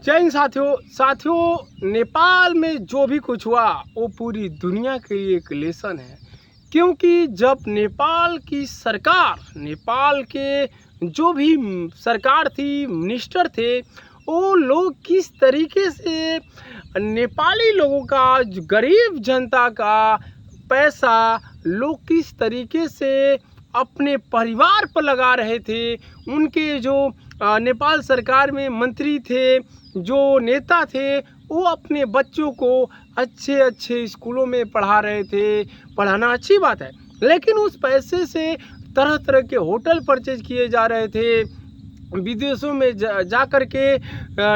जय हिंद साथियों, नेपाल में जो भी कुछ हुआ वो पूरी दुनिया के लिए एक लेसन है। क्योंकि जब नेपाल की सरकार, नेपाल के जो भी सरकार थी, मिनिस्टर थे, वो लोग किस तरीके से नेपाली लोगों का, जो गरीब जनता का पैसा लोग किस तरीके से अपने परिवार पर लगा रहे थे। उनके जो नेपाल सरकार में मंत्री थे, जो नेता थे, वो अपने बच्चों को अच्छे अच्छे स्कूलों में पढ़ा रहे थे। पढ़ाना अच्छी बात है, लेकिन उस पैसे से तरह तरह के होटल परचेज किए जा रहे थे। विदेशों में जा कर के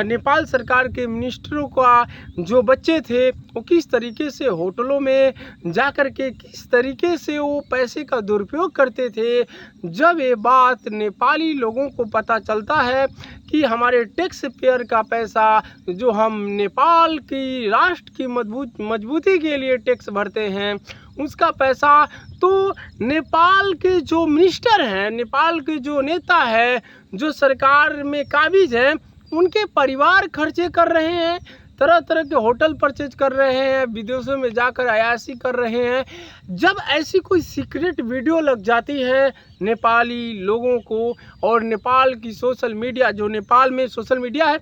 नेपाल सरकार के मिनिस्टरों का जो बच्चे थे, वो किस तरीके से होटलों में जा कर के किस तरीके से वो पैसे का दुरुपयोग करते थे। जब ये बात नेपाली लोगों को पता चलता है कि हमारे टैक्स पेयर का पैसा, जो हम नेपाल की राष्ट्र की मजबूती के लिए टैक्स भरते हैं, उसका पैसा तो नेपाल के जो मिनिस्टर हैं, नेपाल के जो नेता है, जो सरकार में काबिज हैं, उनके परिवार खर्चे कर रहे हैं। तरह तरह के होटल परचेज कर रहे हैं, विदेशों में जाकर अयाशी कर रहे हैं। जब ऐसी कोई सीक्रेट वीडियो लग जाती है नेपाली लोगों को, और नेपाल की सोशल मीडिया, जो नेपाल में सोशल मीडिया है,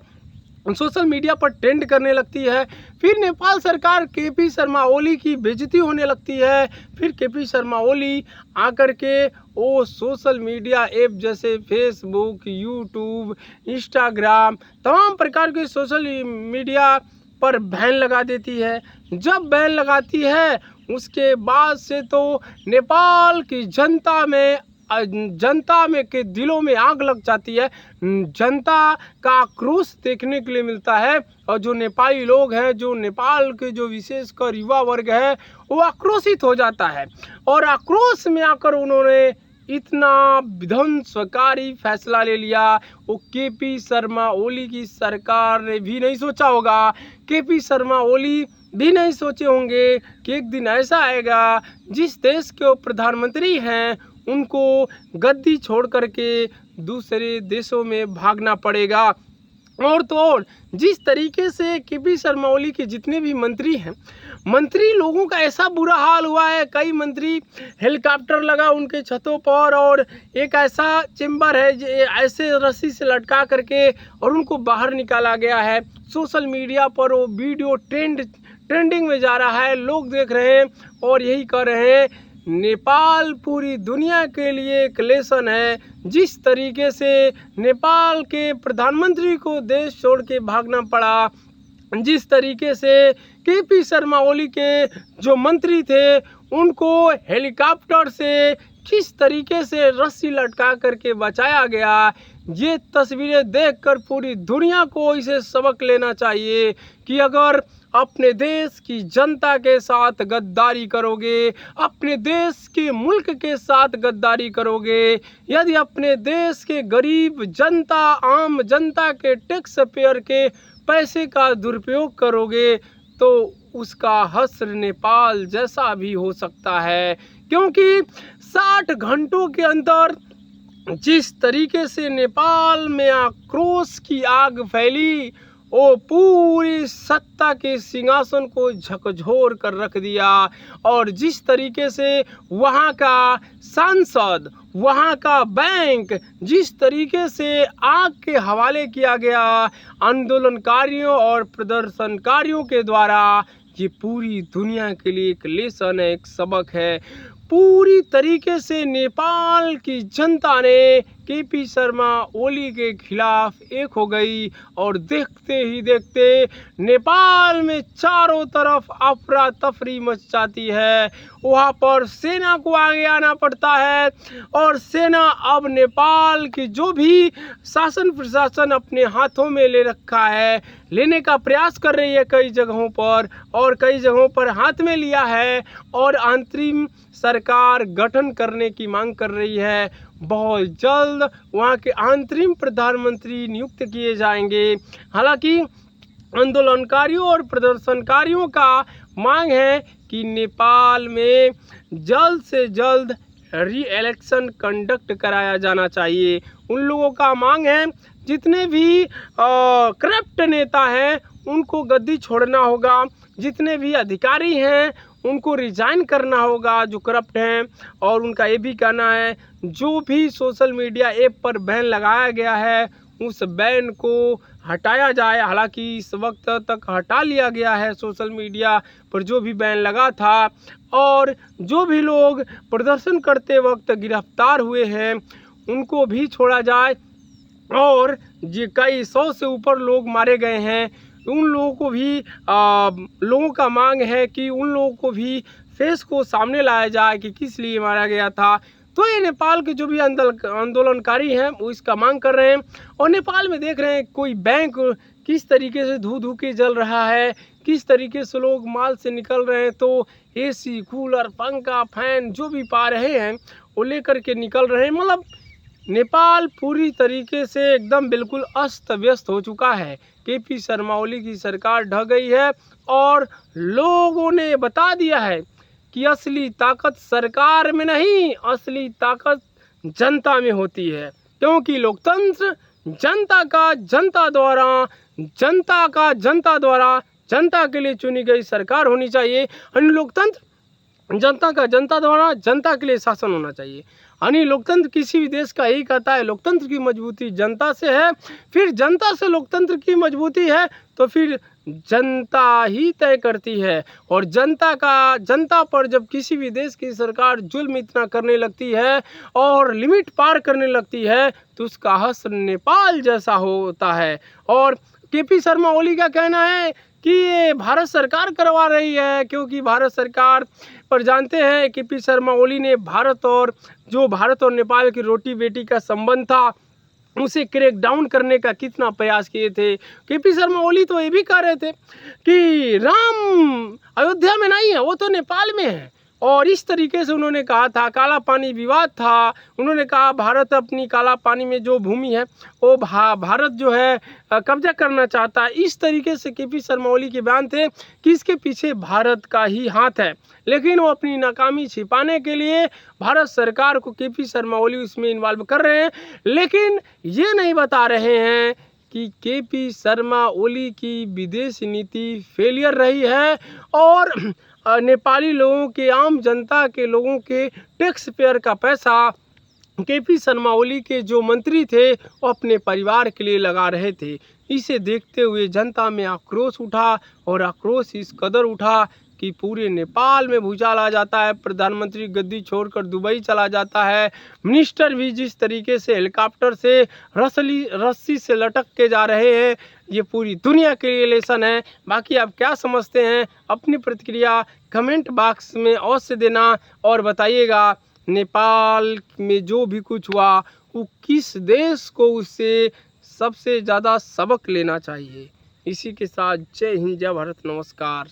सोशल मीडिया पर ट्रेंड करने लगती है, फिर नेपाल सरकार केपी शर्मा ओली की बेइज्जती होने लगती है। फिर केपी शर्मा ओली आकर के वो सोशल मीडिया ऐप जैसे फेसबुक, यूट्यूब, इंस्टाग्राम, तमाम प्रकार के सोशल मीडिया पर बैन लगा देती है। जब बैन लगाती है, उसके बाद से तो नेपाल की जनता में के दिलों में आग लग जाती है। जनता का आक्रोश देखने के लिए मिलता है, और जो नेपाली लोग हैं, जो नेपाल के जो विशेषकर युवा वर्ग है, वो आक्रोशित हो जाता है। और आक्रोश में आकर उन्होंने इतना विध्वंसकारी फैसला ले लिया। वो केपी शर्मा ओली की सरकार ने भी नहीं सोचा होगा, केपी शर्मा ओली भी नहीं सोचे होंगे कि एक दिन ऐसा आएगा जिस देश के वो प्रधानमंत्री हैं, उनको गद्दी छोड़ करके दूसरे देशों में भागना पड़ेगा। और तो और जिस तरीके से केपी शर्मा ओली के जितने भी मंत्री हैं, मंत्री लोगों का ऐसा बुरा हाल हुआ है। कई मंत्री हेलीकॉप्टर लगा उनके छतों पर, और एक ऐसा चेम्बर है जो ऐसे रस्सी से लटका करके और उनको बाहर निकाला गया है। सोशल मीडिया पर वो वीडियो ट्रेंडिंग में जा रहा है, लोग देख रहे हैं और यही कह रहे हैं। नेपाल पूरी दुनिया के लिए एक लेसन है। जिस तरीके से नेपाल के प्रधानमंत्री को देश छोड़ के भागना पड़ा, जिस तरीके से केपी शर्मा ओली के जो मंत्री थे, उनको हेलीकॉप्टर से किस तरीके से रस्सी लटका करके बचाया गया, ये तस्वीरें देखकर पूरी दुनिया को इसे सबक लेना चाहिए कि अगर अपने देश की जनता के साथ गद्दारी करोगे, अपने देश के मुल्क के साथ गद्दारी करोगे, यदि अपने देश के गरीब जनता, आम जनता के टैक्स पेयर के पैसे का दुरुपयोग करोगे, तो उसका हश्र नेपाल जैसा भी हो सकता है। क्योंकि 60 घंटों के अंदर जिस तरीके से नेपाल में आक्रोश की आग फैली, वो पूरी सत्ता के सिंहासन को झकझोर कर रख दिया। और जिस तरीके से वहाँ का सांसद, वहाँ का बैंक जिस तरीके से आग के हवाले किया गया आंदोलनकारियों और प्रदर्शनकारियों के द्वारा, ये पूरी दुनिया के लिए एक लेसन है, एक सबक है। पूरी तरीके से नेपाल की जनता ने केपी शर्मा ओली के खिलाफ एक हो गई, और देखते ही देखते नेपाल में चारों तरफ अफरा तफरी मच जाती है। वहाँ पर सेना को आगे आना पड़ता है, और सेना अब नेपाल की जो भी शासन प्रशासन अपने हाथों में ले रखा है, लेने का प्रयास कर रही है कई जगहों पर, और कई जगहों पर हाथ में लिया है, और अंतरिम सरकार गठन करने की मांग कर रही है। बहुत जल्द वहाँ के अंतरिम प्रधानमंत्री नियुक्त किए जाएंगे। हालांकि आंदोलनकारियों और प्रदर्शनकारियों का मांग है कि नेपाल में जल्द से जल्द री इलेक्शन कंडक्ट कराया जाना चाहिए। उन लोगों का मांग है जितने भी करप्ट नेता हैं उनको गद्दी छोड़ना होगा, जितने भी अधिकारी हैं उनको रिजाइन करना होगा जो करप्ट हैं। और उनका ये भी कहना है जो भी सोशल मीडिया ऐप पर बैन लगाया गया है उस बैन को हटाया जाए। हालांकि इस वक्त तक हटा लिया गया है सोशल मीडिया पर जो भी बैन लगा था, और जो भी लोग प्रदर्शन करते वक्त गिरफ्तार हुए हैं उनको भी छोड़ा जाए। और ये कई 100 से ऊपर लोग मारे गए हैं, उन लोगों को भी लोगों का मांग है कि उन लोगों को भी फेस को सामने लाया जाए कि किस लिए मारा गया था। तो ये नेपाल के जो भी आंदोलनकारी हैं वो इसका मांग कर रहे हैं। और नेपाल में देख रहे हैं कोई बैंक किस तरीके से धू धू के जल रहा है, किस तरीके से लोग माल से निकल रहे हैं, तो एसी, कूलर, पंखा, फैन जो भी पा रहे हैं वो लेकर के निकल रहे हैं। मतलब नेपाल पूरी तरीके से एकदम बिल्कुल अस्त व्यस्त हो चुका है। केपी शर्मा ओली की सरकार ढह गई है और लोगों ने बता दिया है कि असली ताकत सरकार में नहीं, असली ताकत जनता में होती है। क्योंकि लोकतंत्र जनता का जनता द्वारा, जनता का जनता द्वारा, जनता के लिए चुनी गई सरकार होनी चाहिए। यानी लोकतंत्र जनता का जनता द्वारा, जनता के लिए शासन होना चाहिए। यानी लोकतंत्र किसी भी देश का यही कहता है, लोकतंत्र की मजबूती जनता से है, फिर जनता से लोकतंत्र की मजबूती है तो फिर जनता ही तय करती है। और जनता पर जब किसी भी देश की सरकार जुल्म इतना करने लगती है और लिमिट पार करने लगती है तो उसका हश्र नेपाल जैसा होता है। और केपी शर्मा ओली का कहना है कि ये भारत सरकार करवा रही है, क्योंकि भारत सरकार पर जानते हैं केपी शर्मा ओली ने भारत और नेपाल की रोटी बेटी का संबंध था उसे क्रैक डाउन करने का कितना प्रयास किए थे। केपी शर्मा ओली तो ये भी कह रहे थे कि राम अयोध्या में नहीं है, वो तो नेपाल में है। और इस तरीके से उन्होंने कहा था, काला पानी विवाद था, उन्होंने कहा भारत अपनी काला पानी में जो भूमि है वो भारत जो है कब्जा करना चाहता है। इस तरीके से केपी शर्मा ओली के बयान थे कि इसके पीछे भारत का ही हाथ है। लेकिन वो अपनी नाकामी छिपाने के लिए भारत सरकार को केपी शर्मा ओली उसमें इन्वॉल्व कर रहे हैं, लेकिन ये नहीं बता रहे हैं कि केपी शर्मा ओली की विदेशी नीति फेलियर रही है और नेपाली लोगों के, आम जनता के लोगों के टैक्स पेयर का पैसा केपी शर्मा ओली के जो मंत्री थे वो अपने परिवार के लिए लगा रहे थे। इसे देखते हुए जनता में आक्रोश उठा और आक्रोश इस कदर उठा कि पूरे नेपाल में भूचाल आ जाता है, प्रधानमंत्री गद्दी छोड़कर दुबई चला जाता है, मिनिस्टर भी जिस तरीके से हेलीकॉप्टर से रस्सी से लटक के जा रहे हैं, ये पूरी दुनिया के लिए लेसन है। बाकी आप क्या समझते हैं, अपनी प्रतिक्रिया कमेंट बॉक्स में अवश्य देना और बताइएगा नेपाल में जो भी कुछ हुआ वो किस देश को उससे सबसे ज़्यादा सबक लेना चाहिए। इसी के साथ जय हिंद, जय भारत, नमस्कार।